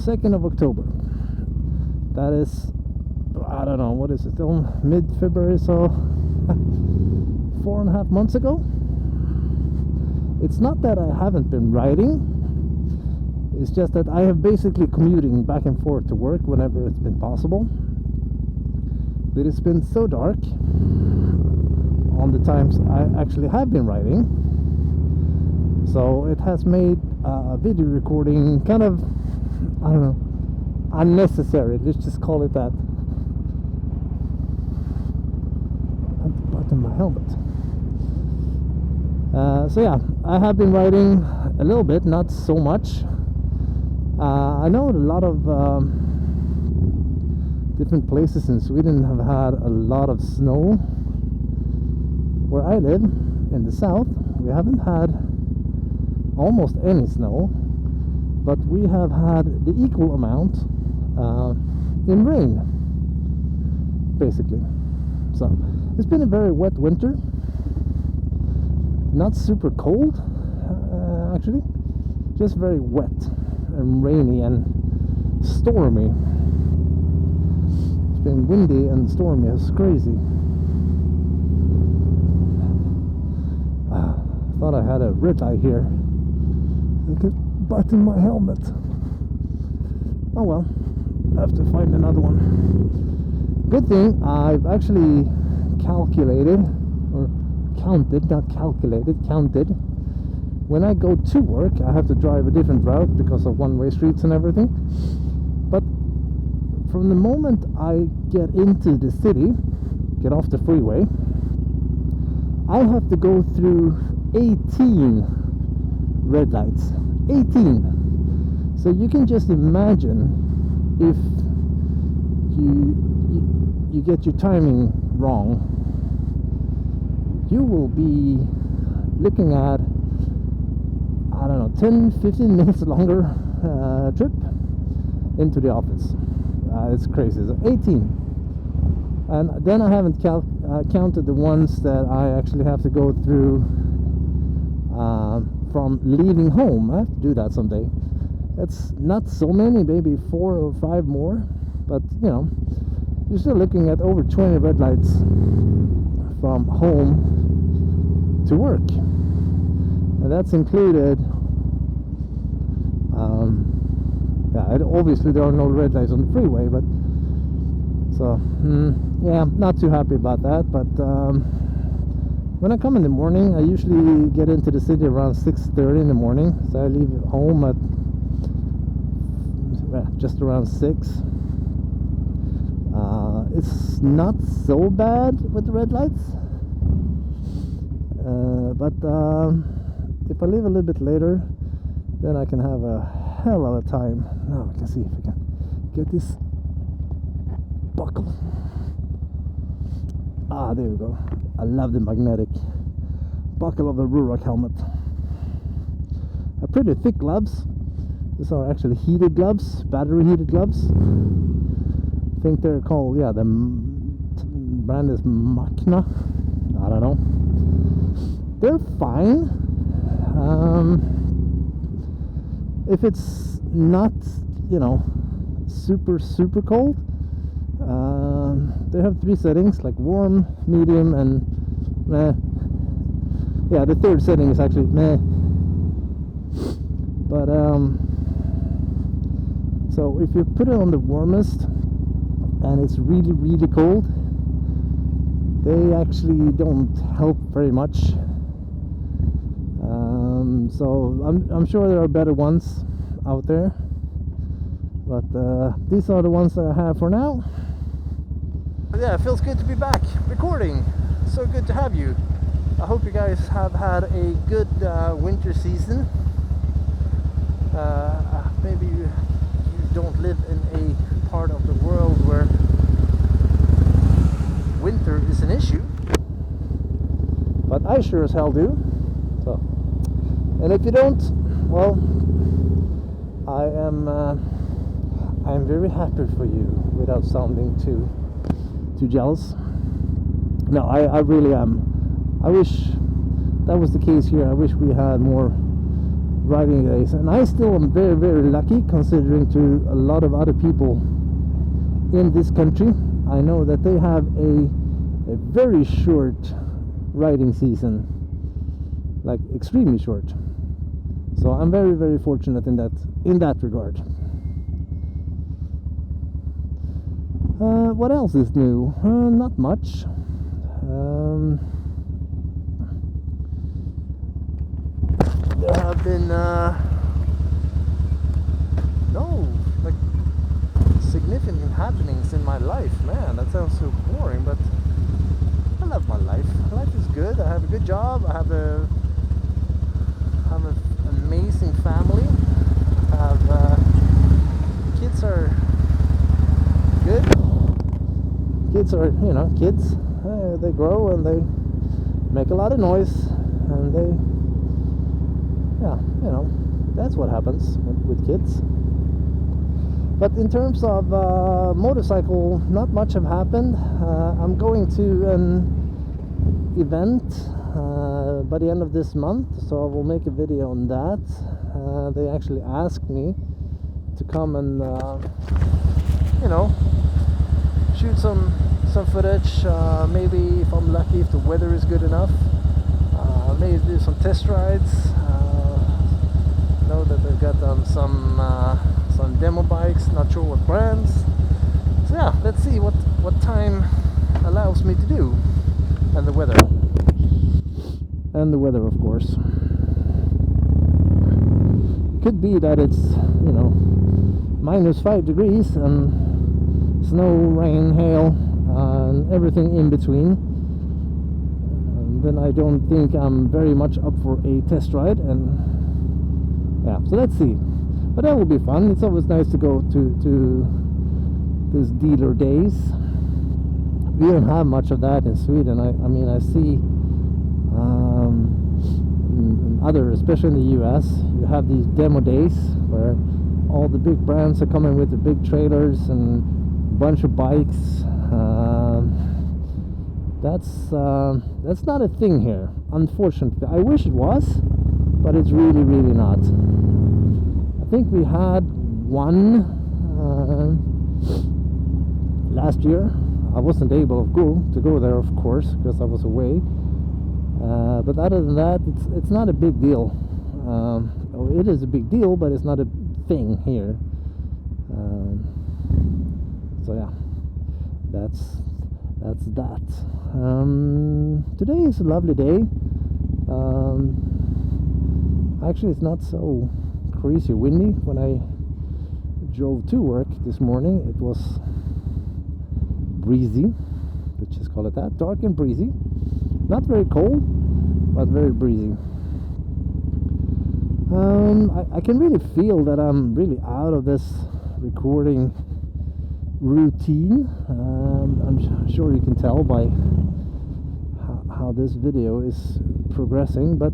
2nd of October. That is, I don't know, what is it, still mid-February, so 4.5 months ago. It's not that I haven't been riding, it's just that I have basically commuting back and forth to work whenever it's been possible. But it's been so dark on the times I actually have been riding, so it has made video recording kind of, I don't know, unnecessary. Let's just call it that. I have to button my helmet. So yeah, I have been riding a little bit, not so much. I know a lot of different places in Sweden have had a lot of snow. Where I live, in the south, we haven't had almost any snow, but we have had the equal amount in rain, basically. So it's been a very wet winter. Not super cold, actually, just very wet and rainy and stormy. It's been windy and stormy. It's crazy. Thought I had a red light here. I could button my helmet. Oh well, I have to find another one. Good thing I've actually calculated, or counted, not calculated, counted. When I go to work, I have to drive a different route because of one-way streets and everything. But from the moment I get into the city, get off the freeway, I have to go through 18 red lights. 18. So you can just imagine if you get your timing wrong, you will be looking at, I don't know, 10-15 minutes longer trip into the office. It's crazy. So 18. And then I haven't counted the ones that I actually have to go through from leaving home. I have to do that someday. It's not so many, maybe 4 or 5 more, but you know, you're still looking at over 20 red lights from home to work, and that's included. Yeah, obviously there are no red lights on the freeway, but so yeah, not too happy about that. But when I come in the morning, I usually get into the city around 6:30 in the morning, so I leave home at just around 6. It's not so bad with the red lights, but if I leave a little bit later, then I can have a hell of a time. Now I can see if I can get this buckle. Ah, there we go. I love the magnetic buckle of the Ruroc helmet. Pretty thick gloves. These are actually heated gloves, battery heated gloves. I think they're called, yeah, the brand is Makna. I don't know. They're fine. If it's not, you know, super cold, they have 3 settings, like warm, medium, and meh. Yeah, the third setting is actually meh. But so if you put it on the warmest and it's really cold, they actually don't help very much. So I'm sure there are better ones out there, but these are the ones that I have for now. But yeah, it feels good to be back recording. So good to have you. I hope you guys have had a good winter season. Maybe you don't live in a part of the world where winter is an issue, but I sure as hell do. So, and if you don't, well, I'm very happy for you, without sounding too jealous. No, I really am. I wish that was the case here. I wish we had more riding days, and I still am very, very lucky considering to a lot of other people in this country. I know that they have a very short riding season, like extremely short. So I'm very, very fortunate in that regard. What else is new? Not much. There have been no like significant happenings in my life. Man, that sounds so boring, but I love my life. Life is good. I have a good job. I have an amazing family. I have kids are good. Kids are, you know, kids. They grow and they make a lot of noise, and they, yeah, you know, that's what happens with kids. But in terms of motorcycle, not much have happened. I'm going to an event by the end of this month, so I will make a video on that. They actually asked me to come and you know, shoot some footage, maybe if I'm lucky, if the weather is good enough, maybe do some test rides. Know that they've got some demo bikes, not sure what brands. So yeah, let's see what time allows me to do, and the weather, of course. Could be that it's, you know, -5 degrees and snow, rain, hail, and everything in between. And then I don't think I'm very much up for a test ride, and yeah, so let's see. But that will be fun. It's always nice to go to those dealer days. We don't have much of that in Sweden. I mean, I see in other, especially in the US, you have these demo days where all the big brands are coming with the big trailers and a bunch of bikes. That's not a thing here, unfortunately. I wish it was, but it's really, really not. I think we had one last year. I wasn't able to go there, of course, because I was away. But other than that, it's not a big deal. It is a big deal, but it's not a thing here. So yeah, that's that. Today is a lovely day. Actually, it's not so crazy windy. When I drove to work this morning, it was breezy. Let's just call it that. Dark and breezy. Not very cold, but very breezy. I can really feel that I'm really out of this recording routine. I'm sure you can tell by how this video is progressing, but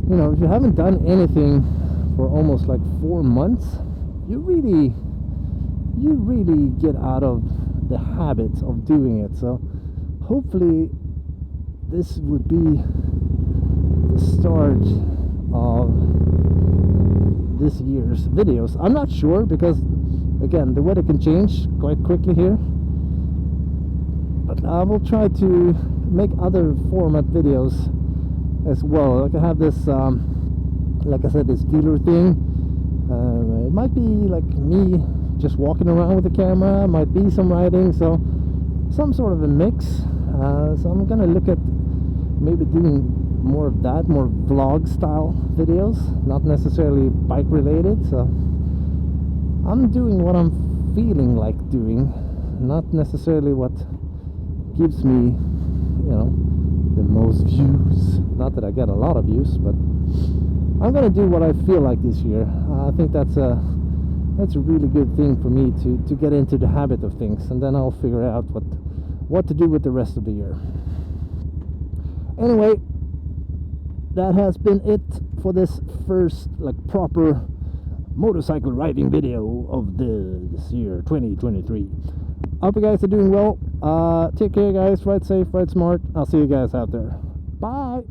you know, if you haven't done anything for almost like 4 months, you really get out of the habit of doing it. So hopefully this would be the start of this year's videos. I'm not sure, because again, the weather can change quite quickly here, but I will try to make other format videos as well. Like I have this like I said, this dealer thing. It might be like me just walking around with the camera, might be some riding, so some sort of a mix. So I'm gonna look at maybe doing more of that, more vlog style videos, not necessarily bike related. So I'm doing what I'm feeling like doing, not necessarily what gives me, you know, the most views. Not that I get a lot of views, but I'm gonna do what I feel like this year. I think that's a really good thing for me to get into the habit of things, and then I'll figure out what to do with the rest of the year. Anyway, that has been it for this first like proper motorcycle riding video of this year 2023. I hope you guys are doing well. Take care, guys. Ride safe, ride smart. I'll see you guys out there. Bye.